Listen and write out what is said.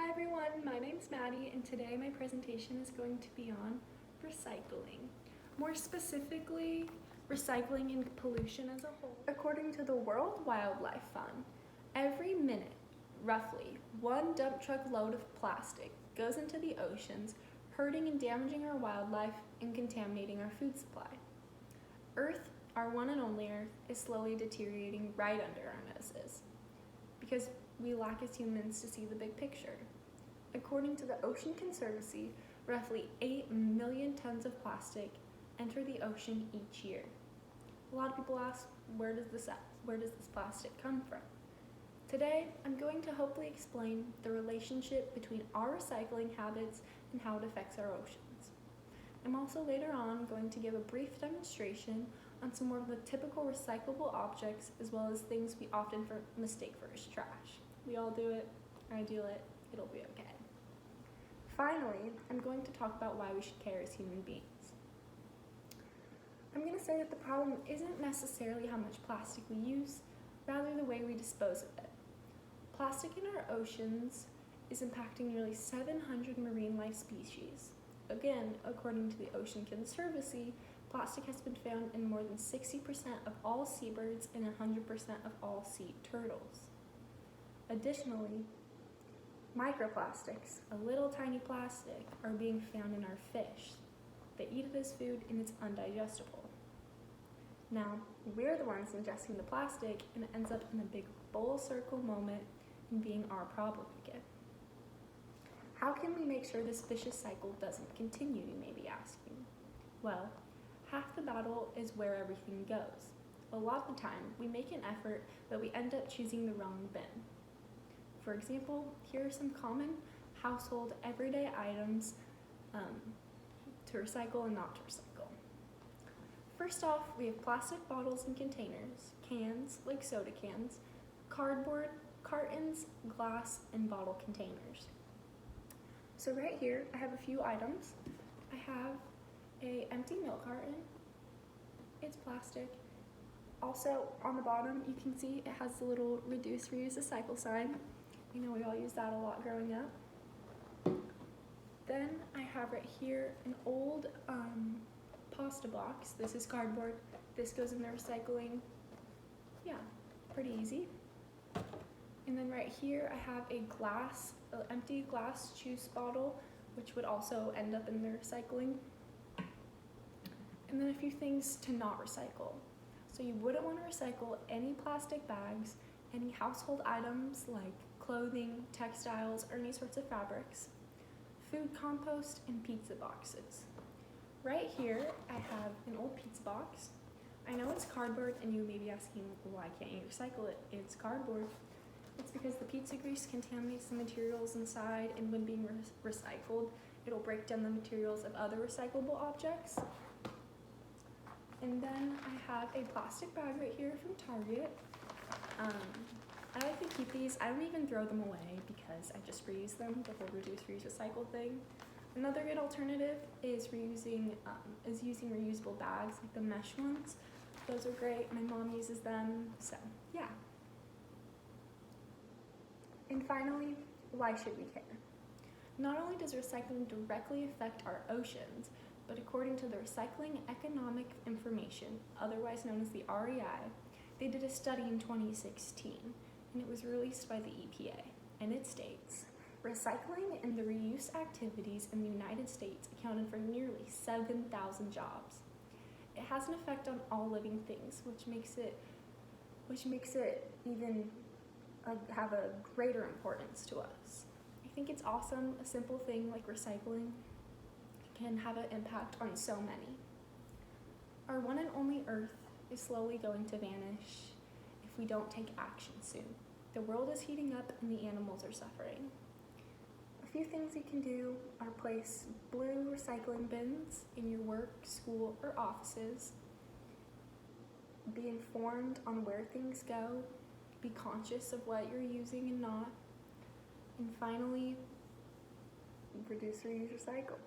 Hi everyone, my name's Maddie and today my presentation is going to be on recycling. More specifically, recycling and pollution as a whole. According to the World Wildlife Fund, every minute, roughly, one dump truck load of plastic goes into the oceans, hurting and damaging our wildlife and contaminating our food supply. Earth, our one and only Earth, is slowly deteriorating right under our noses because we lack as humans to see the big picture. According to the Ocean Conservancy, roughly 8 million tons of plastic enter the ocean each year. A lot of people ask, where does this plastic come from? Today, I'm going to hopefully explain the relationship between our recycling habits and how it affects our oceans. I'm also later on going to give a brief demonstration on some more of the typical recyclable objects as well as things we often mistake for as trash. We all do it, I do it, it'll be okay. Finally, I'm going to talk about why we should care as human beings. I'm going to say that the problem isn't necessarily how much plastic we use, rather the way we dispose of it. Plastic in our oceans is impacting nearly 700 marine life species. Again, according to the Ocean Conservancy, plastic has been found in more than 60% of all seabirds and 100% of all sea turtles. Additionally, microplastics, a little tiny plastic, are being found in our fish. They eat it as food and it's undigestible. Now, we're the ones ingesting the plastic and it ends up in a big full circle moment and being our problem again. How can we make sure this vicious cycle doesn't continue, you may be asking? Well, half the battle is where everything goes. A lot of the time, we make an effort, but we end up choosing the wrong bin. For example, here are some common household everyday items to recycle and not to recycle. First off, we have plastic bottles and containers, cans like soda cans, cardboard, cartons, glass, and bottle containers. So right here, I have a few items. I have an empty milk carton. It's plastic. Also, on the bottom, you can see it has the little reduce, reuse, recycle sign. You know, we all use that a lot growing up. Then I have right here an old pasta box. This is cardboard. This goes in the recycling. Yeah, pretty easy. And then right here I have a empty glass juice bottle, which would also end up in the recycling. And then a few things to not recycle. So you wouldn't want to recycle any plastic bags, any household items like clothing, textiles, or any sorts of fabrics, food compost, and pizza boxes. Right here, I have an old pizza box. I know it's cardboard, and you may be asking, why can't you recycle it? It's cardboard. It's because the pizza grease contaminates the materials inside, and when being recycled, it'll break down the materials of other recyclable objects. And then I have a plastic bag right here from Target. I like to keep these. I don't even throw them away because I just reuse them, the whole reduce, reuse, recycle thing. Another good alternative is using reusable bags, like the mesh ones. Those are great. My mom uses them, so yeah. And finally, why should we care? Not only does recycling directly affect our oceans, but according to the Recycling Economic Information, otherwise known as the REI, they did a study in 2016, and it was released by the EPA, and it states, recycling and the reuse activities in the United States accounted for nearly 7,000 jobs. It has an effect on all living things, which makes it even have a greater importance to us. I think it's awesome. A simple thing like recycling can have an impact on so many. Our one and only Earth is slowly going to vanish if we don't take action soon. The world is heating up and the animals are suffering. A few things you can do are place blue recycling bins in your work, school, or offices. Be informed on where things go. Be conscious of what you're using and not. And finally, reduce, reuse, recycle.